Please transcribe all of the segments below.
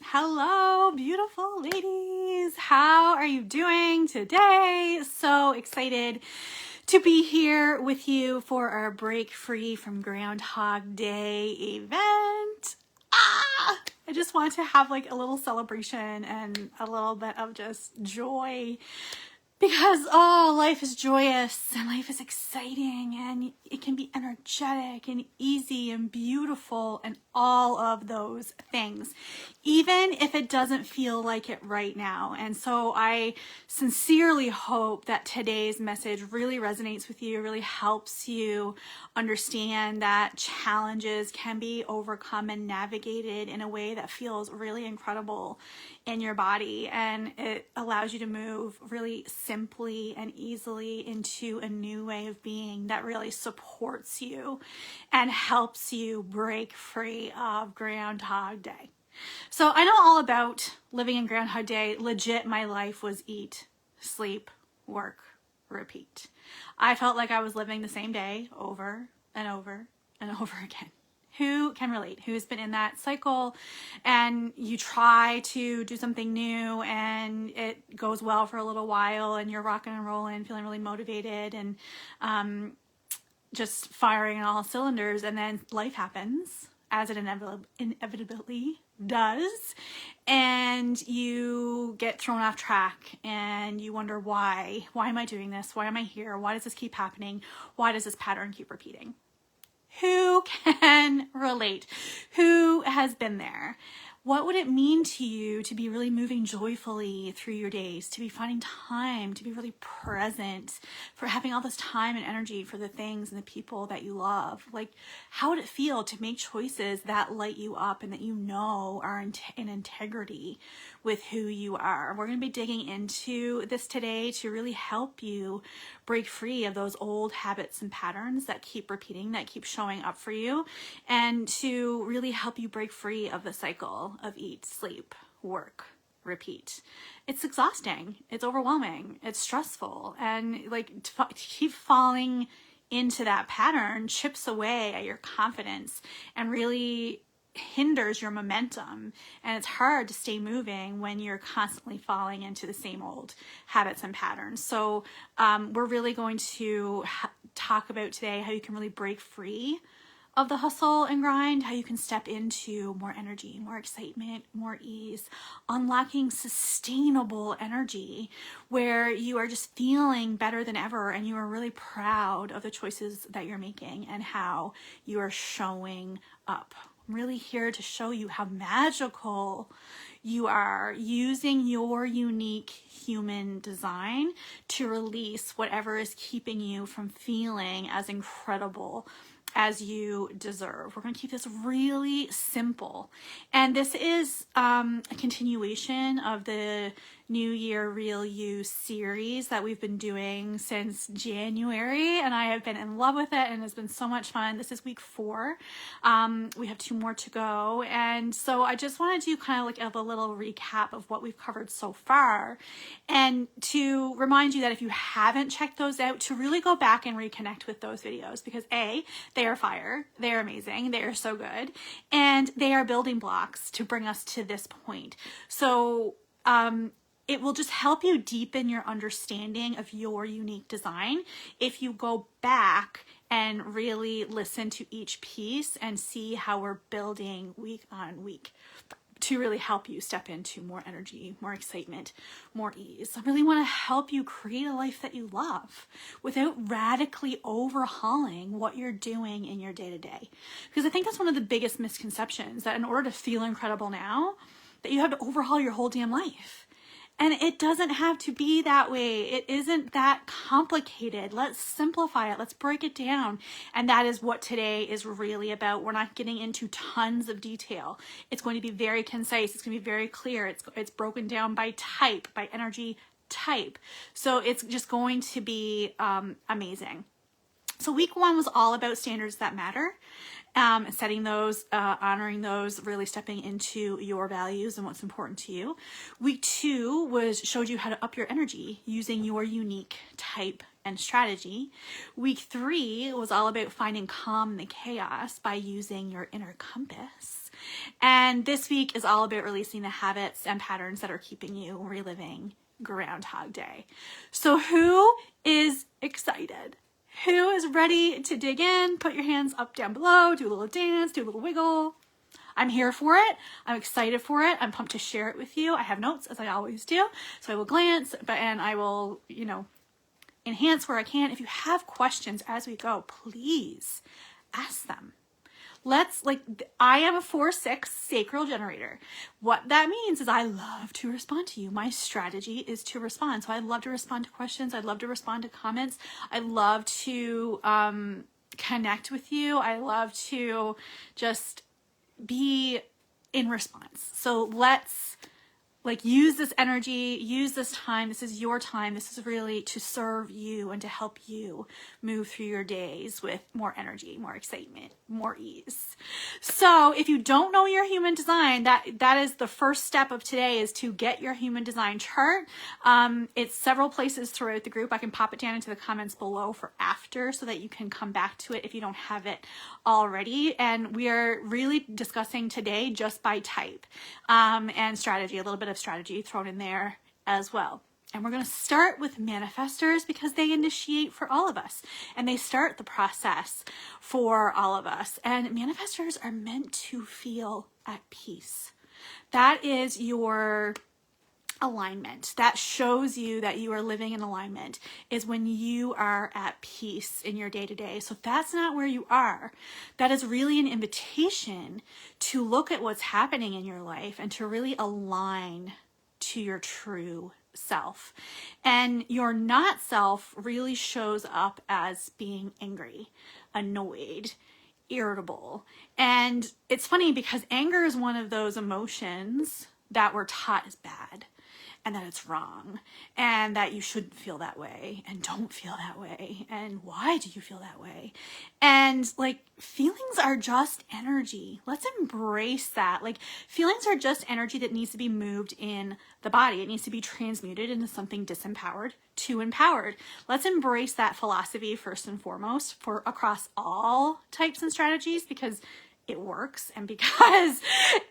Hello, beautiful ladies. How are you doing today? So excited to be here with you for our Break Free from Groundhog Day event. I just want to have like a little celebration and a little bit of just joy because life is joyous and life is exciting and it can be energetic and easy and beautiful and all of those things, even if it doesn't feel like it right now. And so I sincerely hope that today's message really resonates with you, really helps you understand that challenges can be overcome and navigated in a way that feels really incredible in your body, and it allows you to move really simply and easily into a new way of being that really supports you and helps you break free of Groundhog Day. So I know all about living in Groundhog Day. Legit, my life was eat, sleep, work, repeat. I felt like I was living the same day over and over and over again. Who can relate? Who's been in that cycle and you try to do something new and it goes well for a little while and you're rocking and rolling, feeling really motivated and just firing on all cylinders, and then life happens, as it inevitably does, and you get thrown off track and you wonder why am I doing this? Why am I here? Why does this keep happening? Why does this pattern keep repeating? Who can relate? Who has been there? What would it mean to you to be really moving joyfully through your days, to be finding time, to be really present, for having all this time and energy for the things and the people that you love? Like, how would it feel to make choices that light you up and that you know are in integrity with who you are? We're going to be digging into this today to really help you break free of those old habits and patterns that keep repeating, that keep showing up for you, and to really help you break free of the cycle of eat, sleep, work, repeat. It's exhausting. It's overwhelming. It's stressful. And like to keep falling into that pattern chips away at your confidence and really hinders your momentum, and it's hard to stay moving when you're constantly falling into the same old habits and patterns. So we're really going to talk about today how you can really break free of the hustle and grind, how you can step into more energy, more excitement, more ease, unlocking sustainable energy where you are just feeling better than ever and you are really proud of the choices that you're making and how you are showing up. I'm really here to show you how magical you are, using your unique human design to release whatever is keeping you from feeling as incredible as you deserve. We're going to keep this really simple. And this is a continuation of the New Year Real You series that we've been doing since January, and I have been in love with it and it's been so much fun. This is week 4. We have 2 more to go, and so I just want to do kind of like a little recap of what we've covered so far, and to remind you that if you haven't checked those out, to really go back and reconnect with those videos, because A, they are fire, they are amazing, they are so good, and they are building blocks to bring us to this point. So it will just help you deepen your understanding of your unique design if you go back and really listen to each piece and see how we're building week on week to really help you step into more energy, more excitement, more ease. I really want to help you create a life that you love without radically overhauling what you're doing in your day-to-day. Because I think that's one of the biggest misconceptions, that in order to feel incredible now, that you have to overhaul your whole damn life. And it doesn't have to be that way. It isn't that complicated. Let's simplify it. Let's break it down. And that is what today is really about. We're not getting into tons of detail. It's going to be very concise. It's going to be very clear. It's broken down by type, by energy type. So it's just going to be amazing. So week 1 was all about standards that matter. Setting those, honoring those, really stepping into your values and what's important to you. Week 2 showed you how to up your energy using your unique type and strategy. Week 3 was all about finding calm in the chaos by using your inner compass. And this week is all about releasing the habits and patterns that are keeping you reliving Groundhog Day. So who is excited? Who is ready to dig in? Put your hands up, down, below, do a little dance, do a little wiggle. I'm here for it. I'm excited for it. I'm pumped to share it with you. I have notes, as I always do, so I will glance, and I will, enhance where I can. If you have questions as we go, please ask them. I am a 4/6 sacral generator. What that means is I love to respond to you. My strategy is to respond. So I love to respond to questions. I love to respond to comments. I love to connect with you. I love to just be in response. So let's use this energy, use this time. This is your time. This is really to serve you and to help you move through your days with more energy, more excitement, more ease. So if you don't know your human design, that is the first step of today, is to get your human design chart. It's several places throughout the group. I can pop it down into the comments below for after so that you can come back to it if you don't have it already. And we are really discussing today just by type and strategy, a little bit of strategy thrown in there as well. And we're going to start with manifestors because they initiate for all of us and they start the process for all of us. And manifestors are meant to feel at peace. That is your alignment. That shows you that you are living in alignment, is when you are at peace in your day-to-day. So if that's not where you are, that is really an invitation to look at what's happening in your life and to really align to your true self. And your not self really shows up as being angry, annoyed, irritable. And it's funny because anger is one of those emotions that we're taught is bad, and that it's wrong, and that you shouldn't feel that way, and don't feel that way, and why do you feel that way? And feelings are just energy. Let's embrace that. Feelings are just energy that needs to be moved in the body. It needs to be transmuted into something disempowered to empowered. Let's embrace that philosophy first and foremost for across all types and strategies, because it works, and because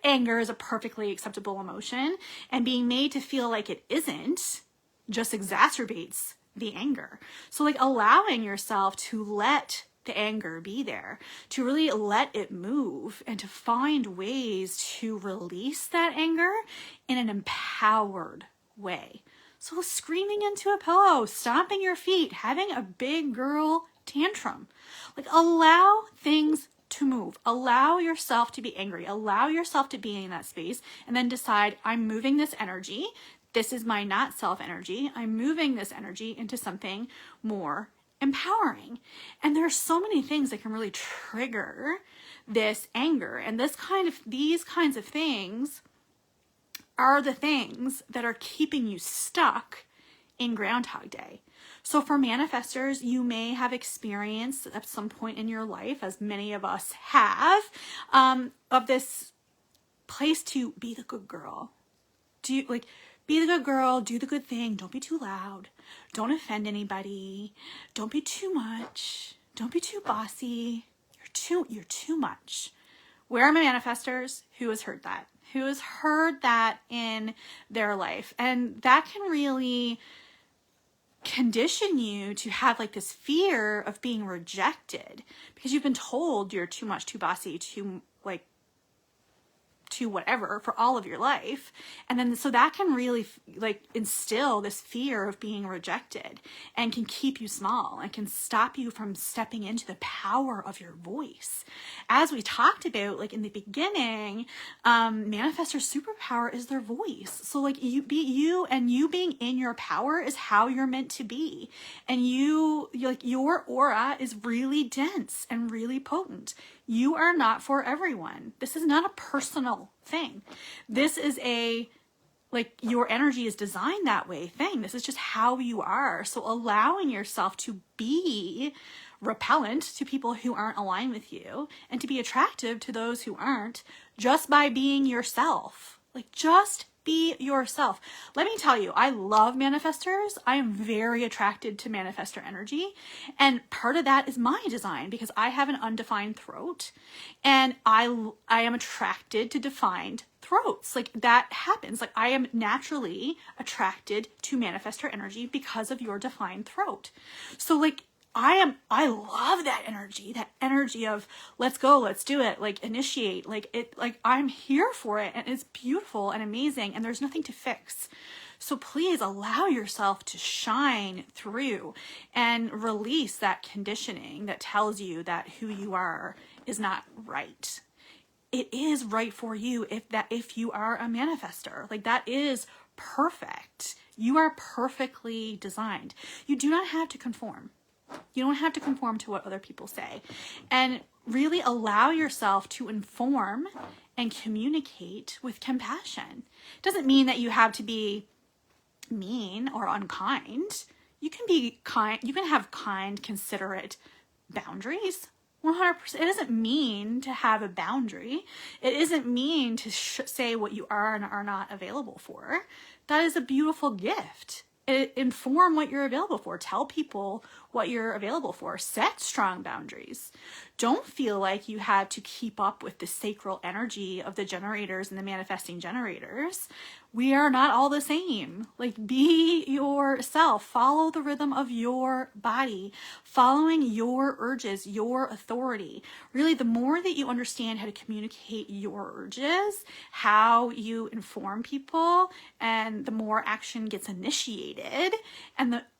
anger is a perfectly acceptable emotion, and being made to feel like it isn't just exacerbates the anger. So allowing yourself to let the anger be there, to really let it move, and to find ways to release that anger in an empowered way. So screaming into a pillow, stomping your feet, having a big girl tantrum. Allow things to move. Allow yourself to be angry. Allow yourself to be in that space, and then decide, I'm moving this energy. This is my not self energy. I'm moving this energy into something more empowering. And there are so many things that can really trigger this anger. And these kinds of things are the things that are keeping you stuck in Groundhog Day. So for manifestors, you may have experienced at some point in your life, as many of us have, of this place to be the good girl. Be the good girl, do the good thing, don't be too loud, don't offend anybody, don't be too much, don't be too bossy, you're too much. Where are my manifestors? Who has heard that? Who has heard that in their life? And that can really condition you to have this fear of being rejected, because you've been told you're too much, too bossy, too whatever for all of your life. And then so that can really instill this fear of being rejected, and can keep you small, and can stop you from stepping into the power of your voice. As we talked about in the beginning, manifestor superpower is their voice. So you being in your power is how you're meant to be. And your aura is really dense and really potent. You are not for everyone. This is not a personal thing. This is your energy is designed that way thing. This is just how you are. So allowing yourself to be repellent to people who aren't aligned with you, and to be attractive to those who aren't, just by being yourself. Just Be yourself. Let me tell you, I love manifestors. I am very attracted to manifestor energy. And part of that is my design because I have an undefined throat and I am attracted to defined throats. Like that happens. Like I am naturally attracted to manifestor energy because of your defined throat. So like I love that energy of let's go, let's do it, like initiate, like I'm here for it and it's beautiful and amazing and there's nothing to fix. So please allow yourself to shine through and release that conditioning that tells you that who you are is not right. It is right for you if you are a manifestor. Like that is perfect. You are perfectly designed. You do not have to conform. You don't have to conform to what other people say. And really allow yourself to inform and communicate with compassion. It doesn't mean that you have to be mean or unkind. You can be kind. You can have kind, considerate boundaries. 100%. It doesn't mean to have a boundary. It isn't mean to say what you are and are not available for. That is a beautiful gift. Inform what you're available for. Tell people what you're available for. Set strong boundaries. Don't feel like you have to keep up with the sacral energy of the generators and the manifesting generators. We are not all the same. Like be yourself. Follow the rhythm of your body. Following your urges, your authority. Really, the more that you understand how to communicate your urges, how you inform people, and the more action gets initiated,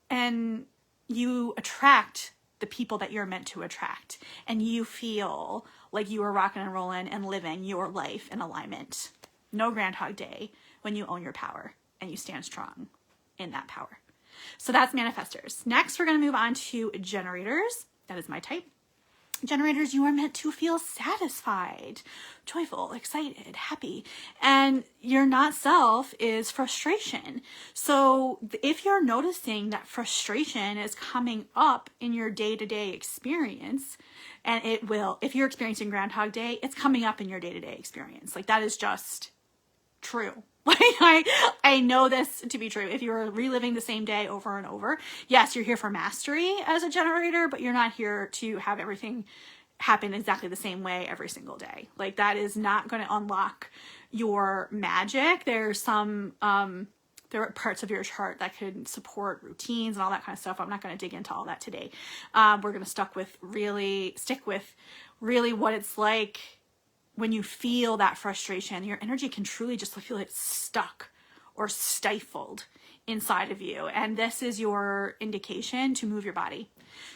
and you attract the people that you're meant to attract, and you feel like you are rocking and rolling and living your life in alignment. No Groundhog Day when you own your power and you stand strong in that power. So that's manifestors. Next, we're going to move on to generators. That is my type. Generators, you are meant to feel satisfied, joyful, excited, happy. And your not self is frustration. So if you're noticing that frustration is coming up in your day-to-day experience, and it will, if you're experiencing Groundhog Day, it's coming up in your day-to-day experience. Like that is just true. Like I know this to be true. If you're reliving the same day over and over, yes, you're here for mastery as a generator, but you're not here to have everything happen exactly the same way every single day. Like that is not going to unlock your magic. There's some, there are parts of your chart that could support routines and all that kind of stuff. I'm not going to dig into all that today. We're going to stick with really what it's like when you feel that frustration. Your energy can truly just feel like stuck or stifled inside of you. And this is your indication to move your body,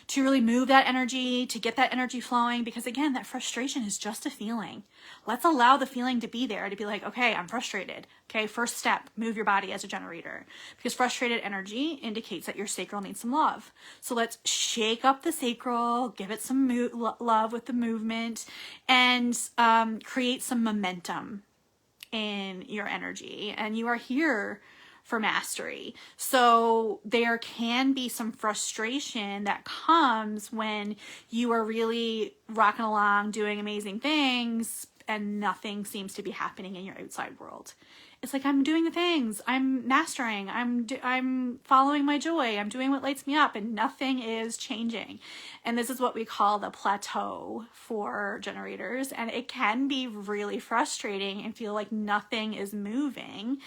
to really move that energy, to get that energy flowing. Because again, that frustration is just a feeling. Let's allow the feeling to be there, to be like, okay, I'm frustrated. Okay, first step, move your body as a generator. Because frustrated energy indicates that your sacral needs some love. So let's shake up the sacral, give it some love with the movement, and create some momentum in your energy. And you are here for mastery. So there can be some frustration that comes when you are really rocking along, doing amazing things, and nothing seems to be happening in your outside world. It's like, I'm doing the things, I'm mastering, I'm following my joy, I'm doing what lights me up, and nothing is changing. And this is what we call the plateau for generators. And it can be really frustrating and feel like nothing is moving.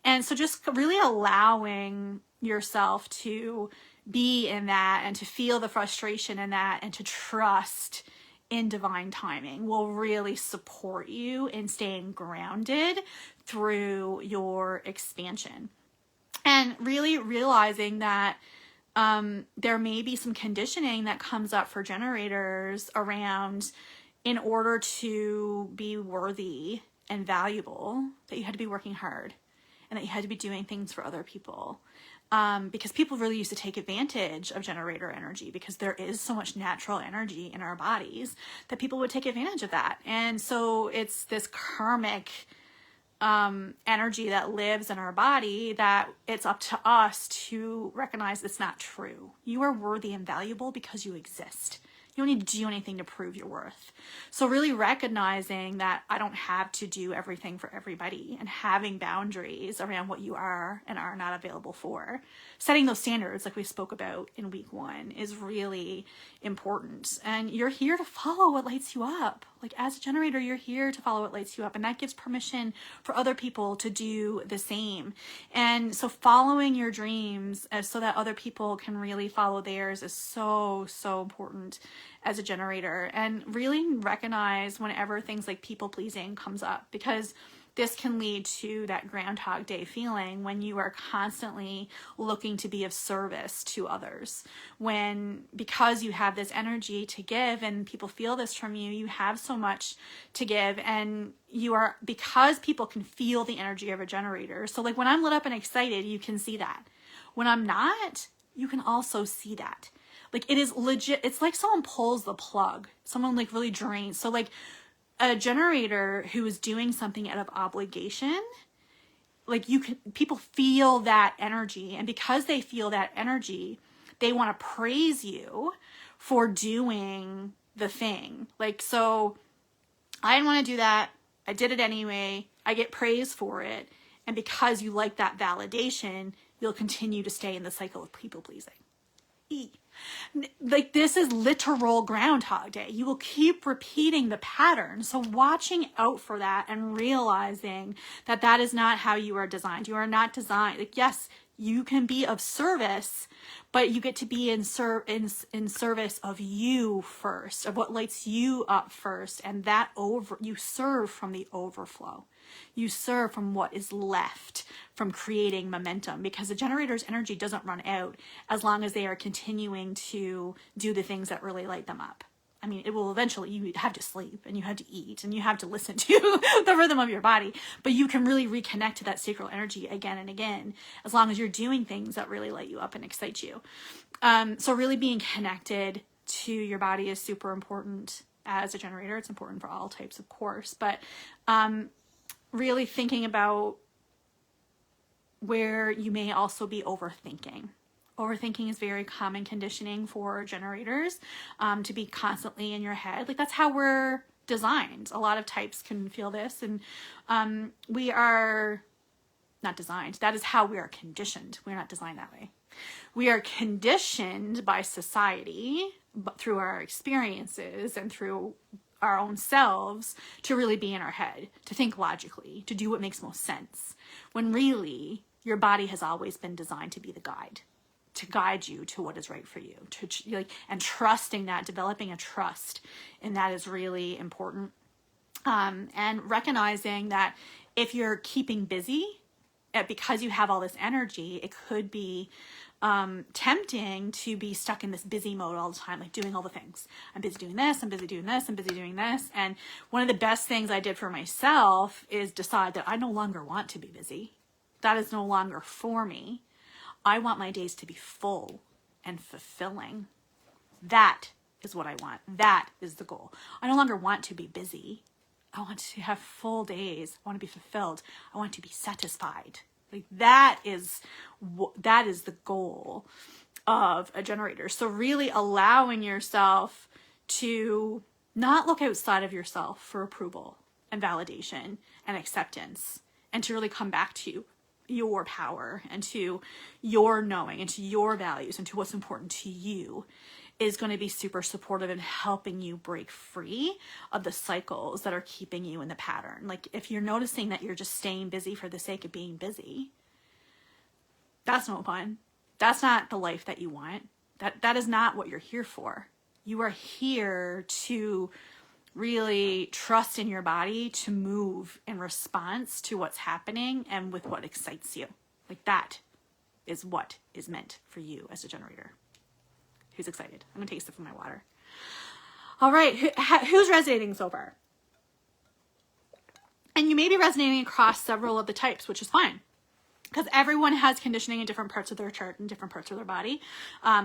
And so just really allowing yourself to be in that and to feel the frustration in that and to trust in divine timing will really support you in staying grounded through your expansion. And really realizing that there may be some conditioning that comes up for generators around, in order to be worthy and valuable, that you had to be working hard and that you had to be doing things for other people. Because people really used to take advantage of generator energy, because there is so much natural energy in our bodies that people would take advantage of that. And so it's this karmic energy that lives in our body that it's up to us to recognize it's not true. You are worthy and valuable because you exist. You don't need to do anything to prove your worth. So really recognizing that I don't have to do everything for everybody, and having boundaries around what you are and are not available for. Setting those standards, like we spoke about in week 1, is really important. And you're here to follow what lights you up. Like as a generator, you're here to follow what lights you up. And that gives permission for other people to do the same. And so following your dreams so that other people can really follow theirs is so, so important as a generator. And really recognize whenever things like people pleasing comes up, because this can lead to that Groundhog Day feeling when you are constantly looking to be of service to others. Because you have this energy to give and people feel this from you, you have so much to give, and because people can feel the energy of a generator. So like when I'm lit up and excited, you can see that. When I'm not, you can also see that. Like it is legit. It's like someone pulls the plug, someone like really drains. So like a generator who is doing something out of obligation, like people feel that energy. And because they feel that energy, they want to praise you for doing the thing. Like, so I didn't want to do that. I did it anyway. I get praise for it. And because you like that validation, you'll continue to stay in the cycle of people pleasing. Like this is literal Groundhog Day. You will keep repeating the pattern. So watching out for that and realizing that that is not how you are designed. You are not designed. Like, yes, you can be of service, but you get to be in service of you first, of what lights you up first. And that you serve from the overflow. You serve from what is left from creating momentum, because the generator's energy doesn't run out as long as they are continuing to do the things that really light them up. I mean, it will eventually, you have to sleep and you have to eat and you have to listen to the rhythm of your body, but you can really reconnect to that sacral energy again and again, as long as you're doing things that really light you up and excite you. So really being connected to your body is super important as a generator. It's important for all types, of course, but really thinking about where you may also be overthinking. Overthinking is very common conditioning for generators, to be constantly in your head. Like that's how we're designed. A lot of types can feel this, and we are not designed. That is how we are conditioned. We're not designed that way. We are conditioned by society, but through our experiences and through our own selves, to really be in our head, to think logically, to do what makes most sense, when really your body has always been designed to be the guide, to guide you to what is right for you, and trusting that, developing a trust, and that is really important. And recognizing that if you're keeping busy, because you have all this energy, it could be tempting to be stuck in this busy mode all the time, like doing all the things. I'm busy doing this, I'm busy doing this, I'm busy doing this. And one of the best things I did for myself is decide that I no longer want to be busy. That is no longer for me. I want my days to be full and fulfilling. That is what I want. That is the goal. I no longer want to be busy. I want to have full days. I want to be fulfilled. I want to be satisfied. Like that is the goal of a generator. So really allowing yourself to not look outside of yourself for approval and validation and acceptance, and to really come back to your power and to your knowing and to your values and to what's important to you, is going to be super supportive in helping you break free of the cycles that are keeping you in the pattern. Like if you're noticing that you're just staying busy for the sake of being busy, that's no fun. That's not the life that you want. That is not what you're here for. You are here to really trust in your body to move in response to what's happening and with what excites you. Like that is what is meant for you as a generator. Who's excited? I'm gonna take a sip of my water. All right, who's resonating so far? And you may be resonating across several of the types, which is fine, because everyone has conditioning in different parts of their chart and different parts of their body.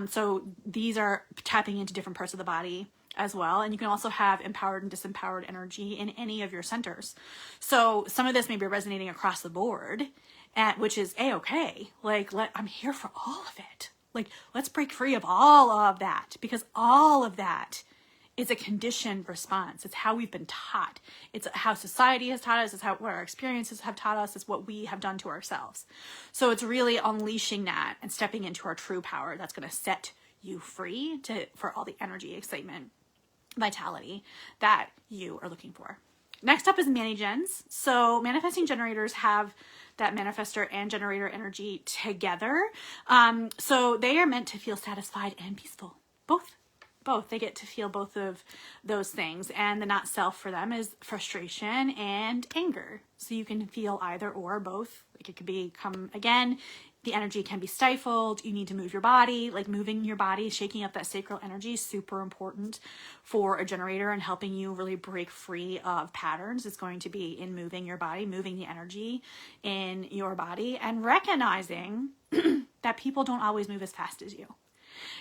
So these are tapping into different parts of the body as well. And you can also have empowered and disempowered energy in any of your centers. So some of this may be resonating across the board, which is A-okay. Like, I'm here for all of it. Like, let's break free of all of that, because all of that It's a conditioned response. It's how we've been taught. It's how society has taught us. It's what our experiences have taught us. It's what we have done to ourselves. So it's really unleashing that and stepping into our true power that's going to set you free for all the energy, excitement, vitality that you are looking for. Next up is mani-gens. So manifesting generators have that manifestor and generator energy together. So they are meant to feel satisfied and peaceful. Both. They get to feel both of those things. And the not self for them is frustration and anger. So you can feel either or both. Like it could become, again, the energy can be stifled. You need to move your body. Like moving your body, shaking up that sacral energy is super important for a generator and helping you really break free of patterns. It's going to be in moving your body, moving the energy in your body, and recognizing that people don't always move as fast as you.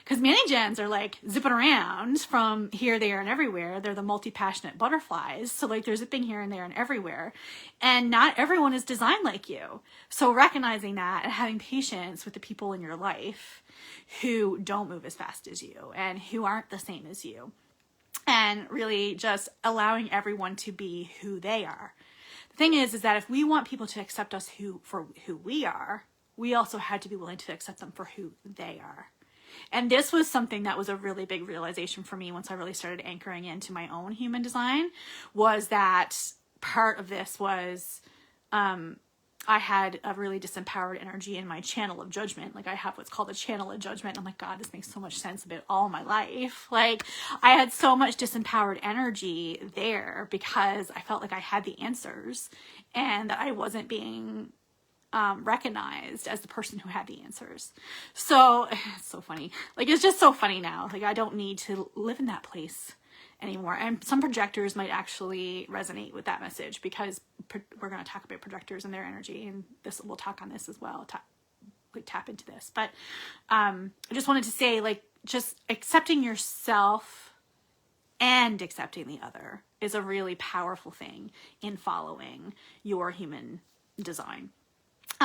Because mani-gens are like zipping around from here, there, and everywhere. They're the multi-passionate butterflies. So like they're zipping here and there and everywhere. And not everyone is designed like you. So recognizing that and having patience with the people in your life who don't move as fast as you and who aren't the same as you. And really just allowing everyone to be who they are. The thing is that if we want people to accept us for who we are, we also had to be willing to accept them for who they are. And this was something that was a really big realization for me once I really started anchoring into my own human design, was that part of this was I had a really disempowered energy in my channel of judgment. Like I have what's called a channel of judgment. I'm like, God, this makes so much sense about all my life. Like I had so much disempowered energy there because I felt like I had the answers and that I wasn't being recognized as the person who had the answers. So it's so funny. Like, it's just so funny now. Like, I don't need to live in that place anymore. And some projectors might actually resonate with that message because we're going to talk about projectors and their energy, and we'll talk on this as well. Tap into this. But I just wanted to say, like, just accepting yourself and accepting the other is a really powerful thing in following your human design.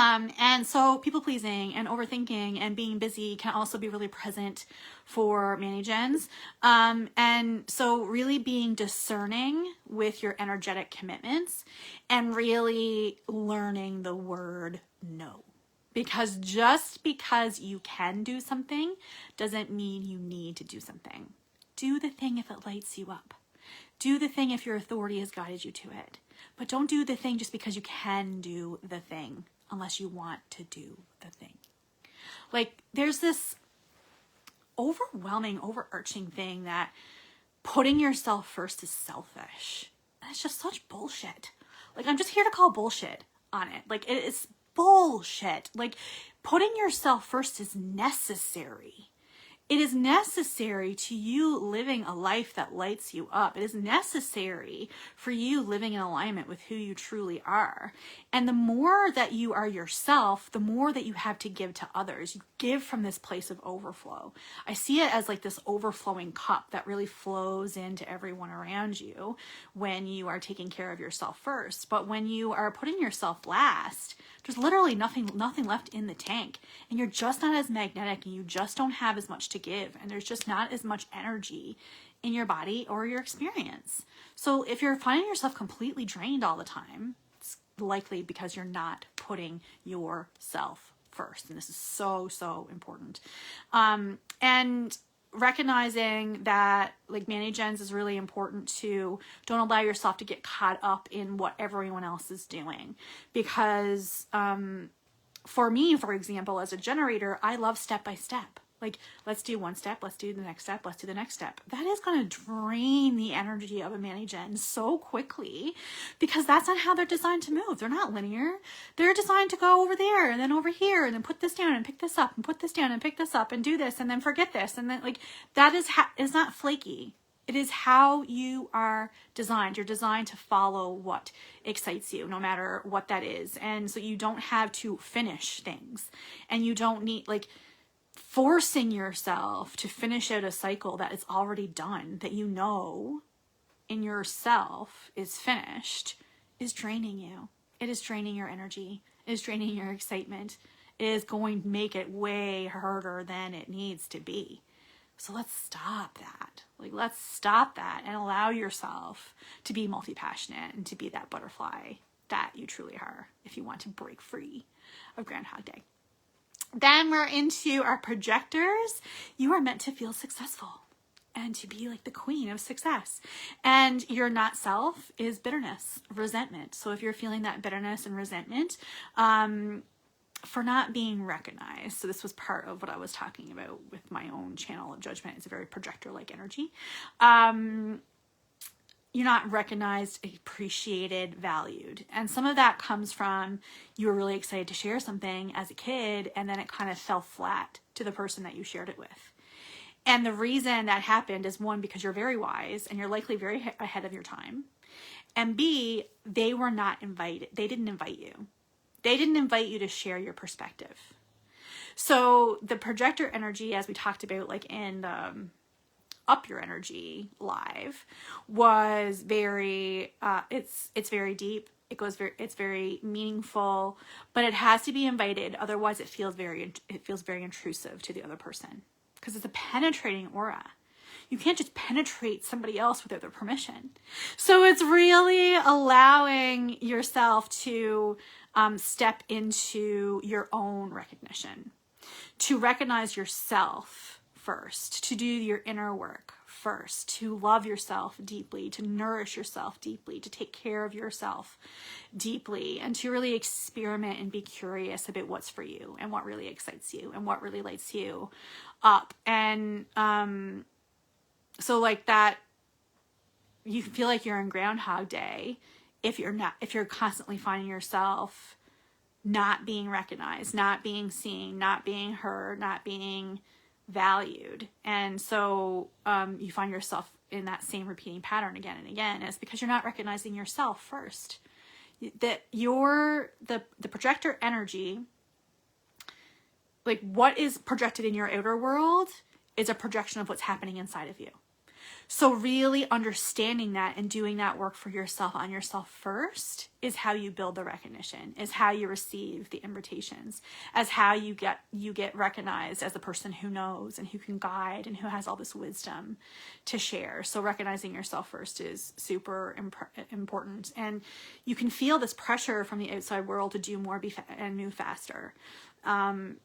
And so people pleasing and overthinking and being busy can also be really present for mani-gens. And so really being discerning with your energetic commitments and really learning the word no. Because just because you can do something doesn't mean you need to do something. Do the thing if it lights you up. Do the thing if your authority has guided you to it. But don't do the thing just because you can do the thing, unless you want to do the thing. Like, there's this overarching thing that putting yourself first is selfish. And it's just such bullshit. Like, I'm just here to call bullshit on it. Like, it's bullshit. Like, putting yourself first is necessary. It is necessary to you living a life that lights you up. It is necessary for you living in alignment with who you truly are. And the more that you are yourself, the more that you have to give to others. You give from this place of overflow. I see it as like this overflowing cup that really flows into everyone around you when you are taking care of yourself first. But when you are putting yourself last, there's literally nothing left in the tank. And you're just not as magnetic, and you just don't have as much to give, and there's just not as much energy in your body or your experience. So if you're finding yourself completely drained all the time, it's likely because you're not putting yourself first. And this is so, so important. And recognizing that, like, mani-gens is really important too. Don't allow yourself to get caught up in what everyone else is doing, because for me, for example, as a generator, I love step by step. Like, let's do one step, let's do the next step, let's do the next step. That is going to drain the energy of a mani-gen so quickly, because that's not how they're designed to move. They're not linear. They're designed to go over there and then over here and then put this down and pick this up and put this down and pick this up and do this and then forget this. And then, like, that is not flaky. It is how you are designed. You're designed to follow what excites you, no matter what that is. And so you don't have to finish things, and you don't need, like, forcing yourself to finish out a cycle that is already done, that you know in yourself is finished, is draining you. It is draining your energy. It is draining your excitement. It is going to make it way harder than it needs to be. So let's stop that. Like, let's stop that and allow yourself to be multi-passionate and to be that butterfly that you truly are if you want to break free of Groundhog Day. Then we're into our projectors. You are meant to feel successful and to be like the queen of success. And your not self is bitterness, resentment. So if you're feeling that bitterness and resentment, for not being recognized. So this was part of what I was talking about with my own channel of judgment. It's a very projector-like energy. You're not recognized, appreciated, valued. And some of that comes from you were really excited to share something as a kid, and then it kind of fell flat to the person that you shared it with. And the reason that happened is, one, because you're very wise and you're likely very ahead of your time. And B, they were not invited. They didn't invite you. They didn't invite you to share your perspective. So the projector energy, as we talked about like in the Up Your Energy live, was very, it's very deep. It's very meaningful, but it has to be invited. Otherwise it feels very intrusive to the other person, because it's a penetrating aura. You can't just penetrate somebody else without their permission. So it's really allowing yourself to step into your own recognition, to recognize yourself first, to do your inner work first, to love yourself deeply, to nourish yourself deeply, to take care of yourself deeply, and to really experiment and be curious about what's for you and what really excites you and what really lights you up. And so like that, you can feel like you're in Groundhog Day if you're constantly finding yourself not being recognized, not being seen, not being heard, not being valued. And so you find yourself in that same repeating pattern again and again. It's because you're not recognizing yourself first. That the projector energy, like what is projected in your outer world, is a projection of what's happening inside of you. So really understanding that and doing that work for yourself on yourself first is how you build the recognition, is how you receive the invitations, as how you get recognized as the person who knows and who can guide and who has all this wisdom to share. So recognizing yourself first is super important. And you can feel this pressure from the outside world to do more and move faster.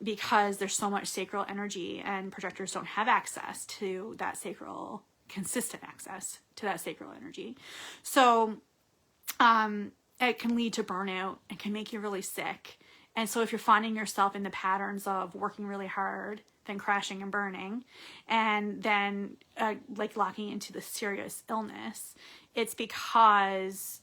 Because there's so much sacral energy, and projectors don't have access to that consistent access to that sacral energy. So it can lead to burnout and can make you really sick. And so if you're finding yourself in the patterns of working really hard, then crashing and burning, and then like locking into the serious illness, it's because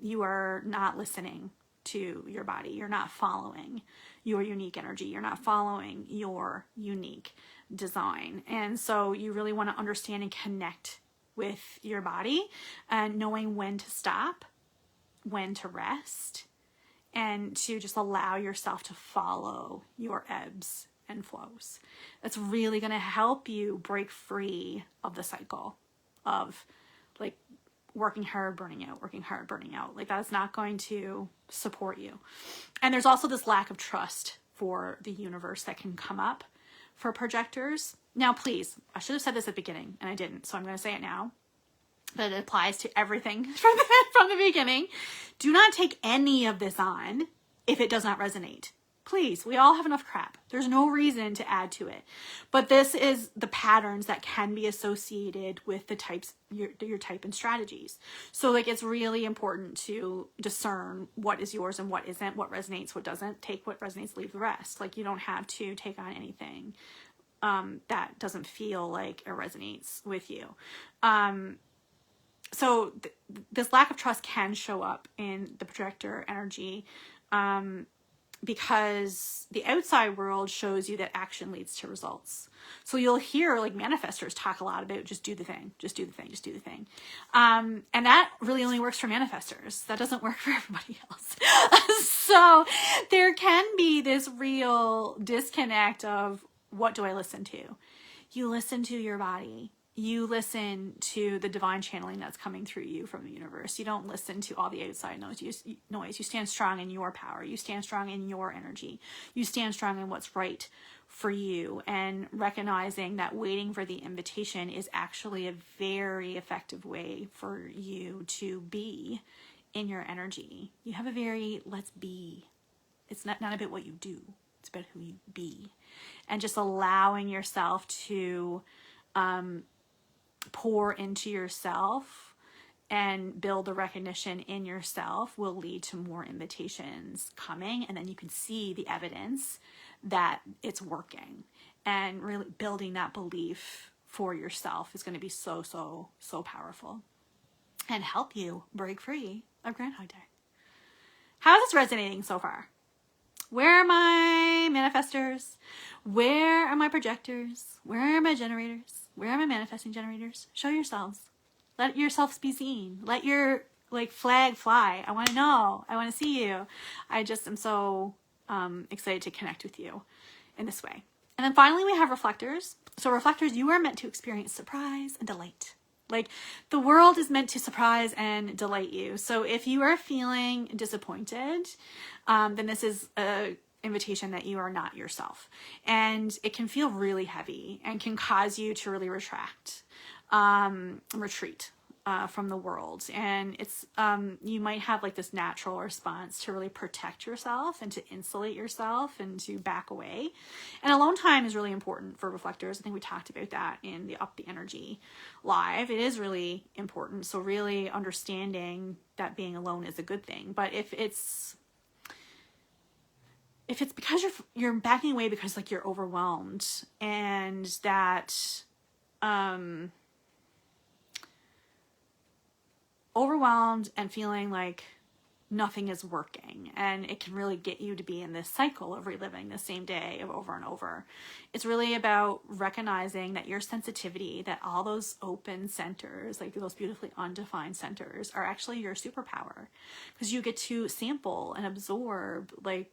you are not listening to your body. You're not following your unique energy. You're not following your unique design. And so you really want to understand and connect with your body, and knowing when to stop, when to rest, and to just allow yourself to follow your ebbs and flows. That's really going to help you break free of the cycle of like working hard, burning out, working hard, burning out. Like that's not going to support you. And there's also this lack of trust for the universe that can come up for projectors. Now, please, I should have said this at the beginning and I didn't, so I'm going to say it now. But it applies to everything from the beginning. Do not take any of this on if it does not resonate. Please, we all have enough crap. There's no reason to add to it. But this is the patterns that can be associated with the types, your type and strategies. So like it's really important to discern what is yours and what isn't, what resonates, what doesn't. Take what resonates, leave the rest. Like you don't have to take on anything that doesn't feel like it resonates with you. So this lack of trust can show up in the projector energy because the outside world shows you that action leads to results. So you'll hear like manifestors talk a lot about just do the thing, just do the thing, just do the thing. And that really only works for manifestors. That doesn't work for everybody else. So there can be this real disconnect of what do I listen to? You listen to your body. you listen to the divine channeling that's coming through you from the universe. You don't listen to all the outside noise. You stand strong in your power. You stand strong in your energy. You stand strong in what's right for you, and recognizing that waiting for the invitation is actually a very effective way for you to be in your energy. You have a very let's be. It's not about what you do. It's about who you be. And just allowing yourself to pour into yourself and build the recognition in yourself will lead to more invitations coming. And then you can see the evidence that it's working, and really building that belief for yourself is going to be so, so, so powerful and help you break free of Groundhog Day. How is this resonating so far? Where are my manifestors? Where are my projectors? Where are my generators? Where are my manifesting generators? Show yourselves. Let yourselves be seen. Let your flag fly. I want to know. I want to see you. I just am so excited to connect with you in this way. And then finally we have reflectors. So reflectors, you are meant to experience surprise and delight. The world is meant to surprise and delight you. So if you are feeling disappointed, then this is an invitation that you are not yourself. And it can feel really heavy and can cause you to really retreat from the world. And it's you might have this natural response to really protect yourself and to insulate yourself and to back away. And alone time is really important for reflectors. I think we talked about that in the Up the Energy live. It is really important. So really understanding that being alone is a good thing. But if it's because you're backing away because you're overwhelmed, and that overwhelmed and feeling like nothing is working, and it can really get you to be in this cycle of reliving the same day of over and over. It's really about recognizing that your sensitivity, that all those open centers, those beautifully undefined centers, are actually your superpower, because you get to sample and absorb the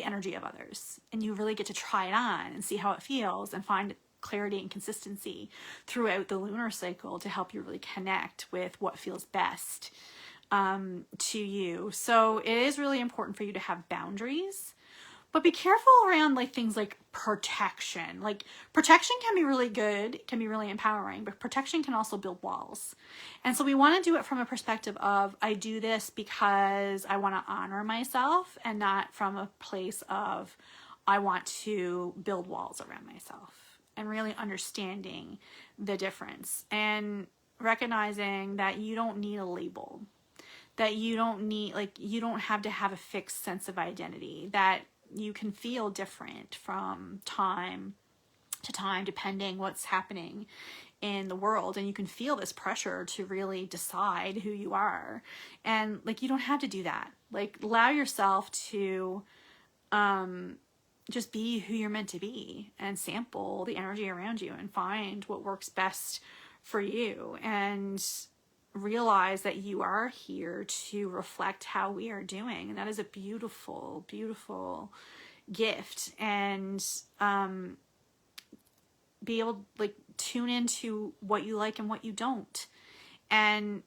energy of others, and you really get to try it on and see how it feels and find clarity and consistency throughout the lunar cycle to help you really connect with what feels best to you. So it is really important for you to have boundaries, but be careful around things like protection. Protection can be really good, it can be really empowering, but protection can also build walls. And so we want to do it from a perspective of, I do this because I want to honor myself, and not from a place of, I want to build walls around myself. And really understanding the difference and recognizing that you don't need a label, that you don't need, you don't have to have a fixed sense of identity, that you can feel different from time to time, depending what's happening in the world. And you can feel this pressure to really decide who you are. And you don't have to do that. Allow yourself to, just be who you're meant to be, and sample the energy around you and find what works best for you, and realize that you are here to reflect how we are doing. And that is a beautiful, beautiful gift. And be able to tune into what you like and what you don't, and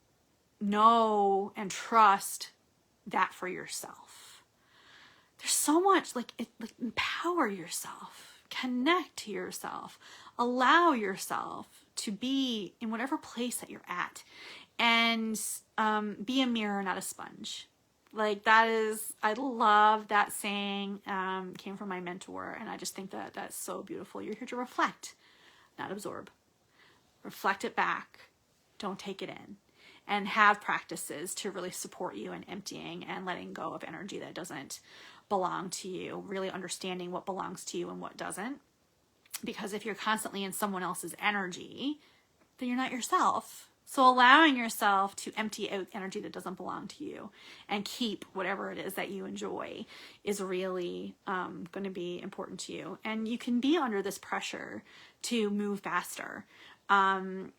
know and trust that for yourself. There's so much, empower yourself, connect to yourself, allow yourself to be in whatever place that you're at, and be a mirror, not a sponge. That is, I love that saying, came from my mentor, and I just think that that's so beautiful. You're here to reflect, not absorb. Reflect it back. Don't take it in. And have practices to really support you in emptying and letting go of energy that doesn't belong to you, really understanding what belongs to you and what doesn't. Because if you're constantly in someone else's energy, then you're not yourself. So allowing yourself to empty out energy that doesn't belong to you and keep whatever it is that you enjoy is really going to be important to you. And you can be under this pressure to move faster. And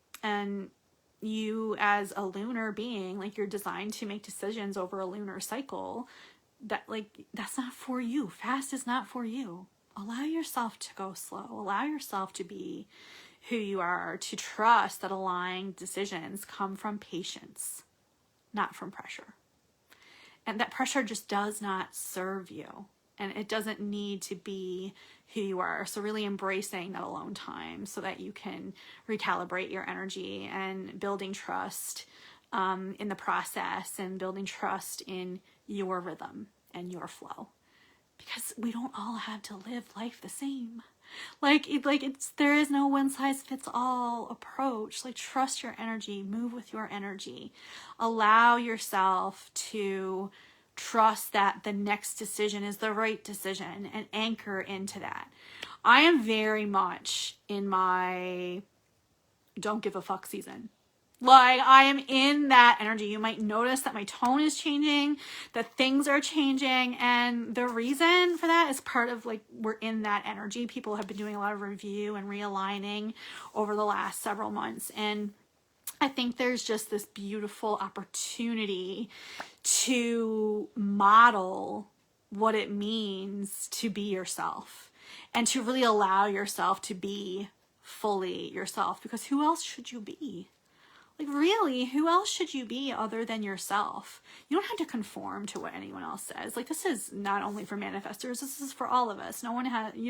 you as a lunar being, you're designed to make decisions over a lunar cycle, that that's not for you. Fast is not for you. allow yourself to go slow. Allow yourself to be who you are, to trust that aligned decisions come from patience, not from pressure. And that pressure just does not serve you. And it doesn't need to be who you are. So really embracing that alone time so that you can recalibrate your energy and building trust in the process and building trust in your rhythm and your flow. Because we don't all have to live life the same. There is no one size fits all approach. Like, trust your energy, move with your energy, allow yourself to trust that the next decision is the right decision and anchor into that. I am very much in my don't give a fuck season. Like, I am in that energy. You might notice that my tone is changing, that things are changing. And the reason for that is part of, like, we're in that energy. People have been doing a lot of review and realigning over the last several months. And I think there's just this beautiful opportunity to model what it means to be yourself and to really allow yourself to be fully yourself. Because who else should you be? Like, really, who else should you be other than yourself? You don't have to conform to what anyone else says. Like, this is not only for manifestors, this is for all of us. You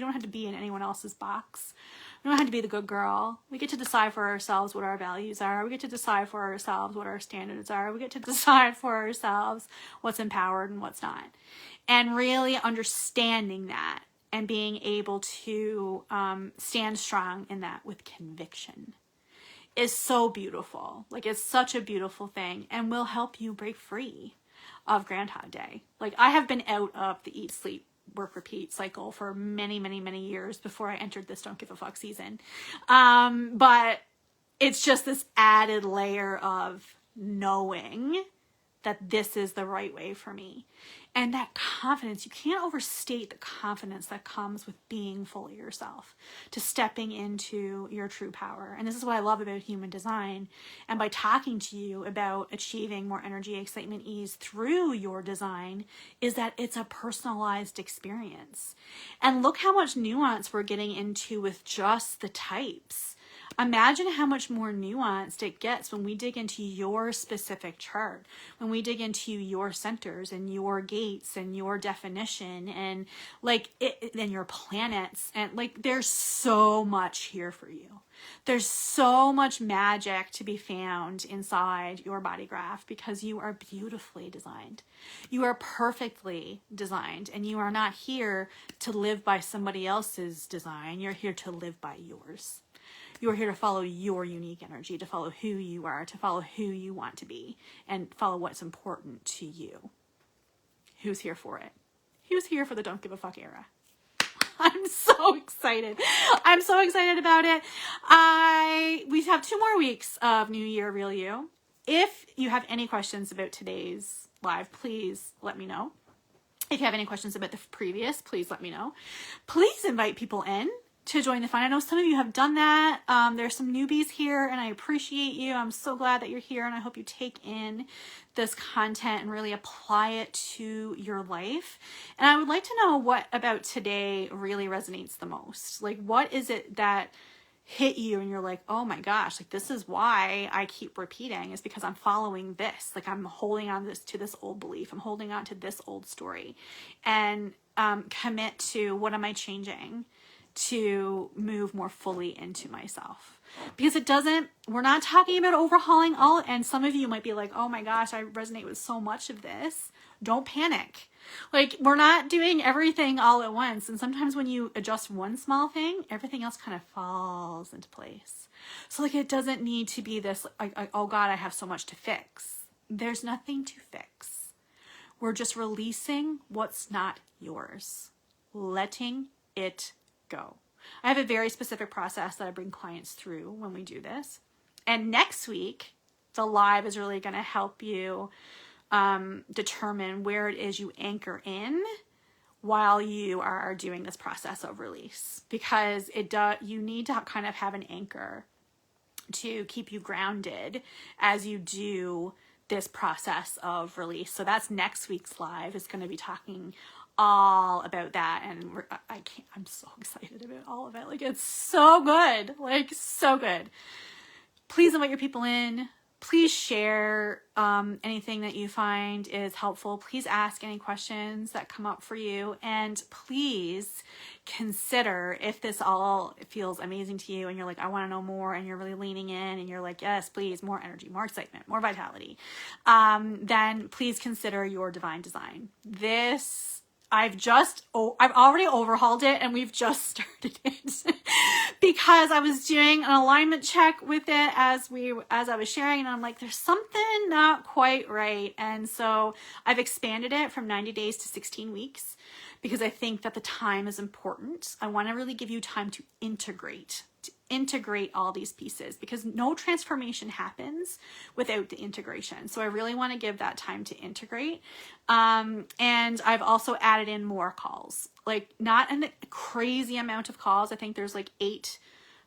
don't have to be in anyone else's box. We don't have to be the good girl. We get to decide for ourselves what our values are. We get to decide for ourselves what our standards are. We get to decide for ourselves what's empowered and what's not. And really understanding that and being able to stand strong in that with conviction is so beautiful. Like, it's such a beautiful thing and will help you break free of Groundhog Day. Like, I have been out of the eat, sleep, work, repeat cycle for many, many, many years before I entered this don't give a fuck season. But it's just this added layer of knowing that this is the right way for me. And that confidence, you can't overstate the confidence that comes with being fully yourself, to stepping into your true power. And this is what I love about human design. And by talking to you about achieving more energy, excitement, ease through your design, is that it's a personalized experience. And look how much nuance we're getting into with just the types. Imagine how much more nuanced it gets when we dig into your specific chart, when we dig into your centers and your gates and your definition and and your planets. And like, there's so much here for you. There's so much magic to be found inside your body graph because you are beautifully designed. You are perfectly designed, and you are not here to live by somebody else's design. You're here to live by yours. You're here to follow your unique energy, to follow who you are, to follow who you want to be, and follow what's important to you. Who's here for it? Who's here for the don't give a fuck era? I'm so excited. I'm so excited about it. We have 2 more weeks of New Year Real You. If you have any questions about today's live, please let me know. If you have any questions about the previous, please let me know. Please invite people in to join the fun. I know some of you have done that. There's some newbies here, and I appreciate you. I'm so glad that you're here, and I hope you take in this content and really apply it to your life. And I would like to know what about today really resonates the most. Like, what is it that hit you and you're like, oh my gosh, like, this is why I keep repeating, is because I'm following this. Like, I'm holding on to this old belief. I'm holding on to this old story, and commit to, what am I changing to move more fully into myself? Because we're not talking about overhauling all, and some of you might be like, oh my gosh, I resonate with so much of this. Don't panic. Like, we're not doing everything all at once. And sometimes when you adjust one small thing, everything else kind of falls into place. So like, it doesn't need to be this, like, oh God, I have so much to fix. There's nothing to fix. We're just releasing what's not yours, letting it go. I have a very specific process that I bring clients through when we do this. And next week, the live is really going to help you determine where it is you anchor in while you are doing this process of release, because you need to kind of have an anchor to keep you grounded as you do this process of release. So that's next week's live, is going to be talking all about that, and I'm so excited about all of it. Like, it's so good, like so good. Please invite your people in. Please share anything that you find is helpful. Please ask any questions that come up for you. And please consider, if this all feels amazing to you and you're like, I want to know more, and you're really leaning in and you're like, yes, please, more energy, more excitement, more vitality, then please consider your divine design. I've already overhauled it, and we've just started it because I was doing an alignment check with it as I was sharing, and I'm like, there's something not quite right. And so I've expanded it from 90 days to 16 weeks because I think that the time is important. I want to really give you time to integrate all these pieces, because no transformation happens without the integration. So I really want to give that time to integrate. And I've also added in more calls, like not a crazy amount of calls. I think there's like 8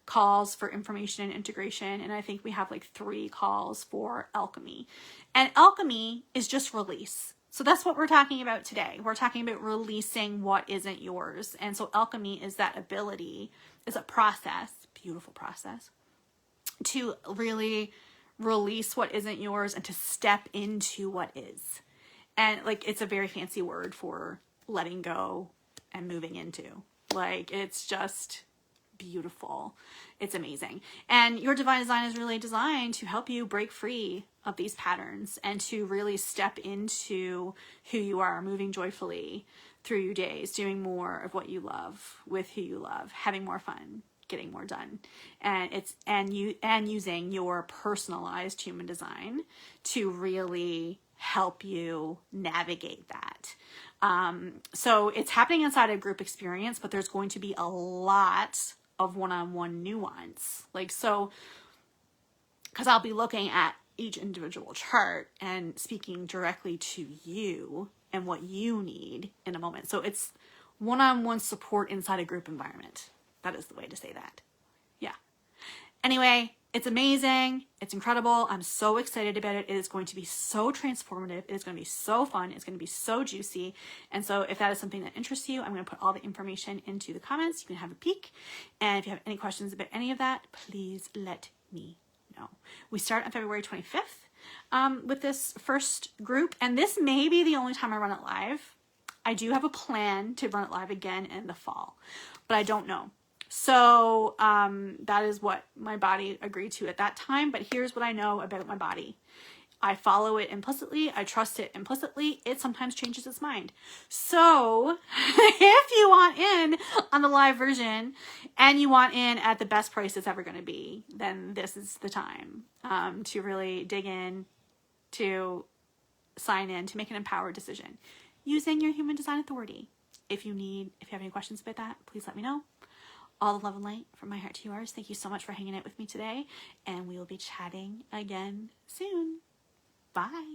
calls for information and integration. And I think we have like 3 calls for alchemy. And alchemy is just release. So that's what we're talking about today. We're talking about releasing what isn't yours. And so alchemy is that ability, is a process, beautiful process, to really release what isn't yours and to step into what is. And like, it's a very fancy word for letting go and moving into. Like, it's just beautiful. It's amazing. And your divine design is really designed to help you break free of these patterns and to really step into who you are, moving joyfully through your days, doing more of what you love with who you love, having more fun, getting more done. And using your personalized human design to really help you navigate that. So it's happening inside a group experience, but there's going to be a lot of one-on-one nuance. Like, so, because I'll be looking at each individual chart and speaking directly to you and what you need in a moment. So it's one-on-one support inside a group environment. That is the way to say that. Yeah. Anyway, it's amazing. It's incredible. I'm so excited about it. It is going to be so transformative. It is going to be so fun. It's going to be so juicy. And so if that is something that interests you, I'm going to put all the information into the comments. You can have a peek. And if you have any questions about any of that, please let me know. We start on February 25th with this first group. And this may be the only time I run it live. I do have a plan to run it live again in the fall, but I don't know. So that is what my body agreed to at that time. But here's what I know about my body. I follow it implicitly. I trust it implicitly. It sometimes changes its mind. So if you want in on the live version and you want in at the best price it's ever going to be, then this is the time to really dig in, to sign in, to make an empowered decision using your human design authority. If you have any questions about that, please let me know. All the love and light from my heart to yours. Thank you so much for hanging out with me today, and we will be chatting again soon. Bye.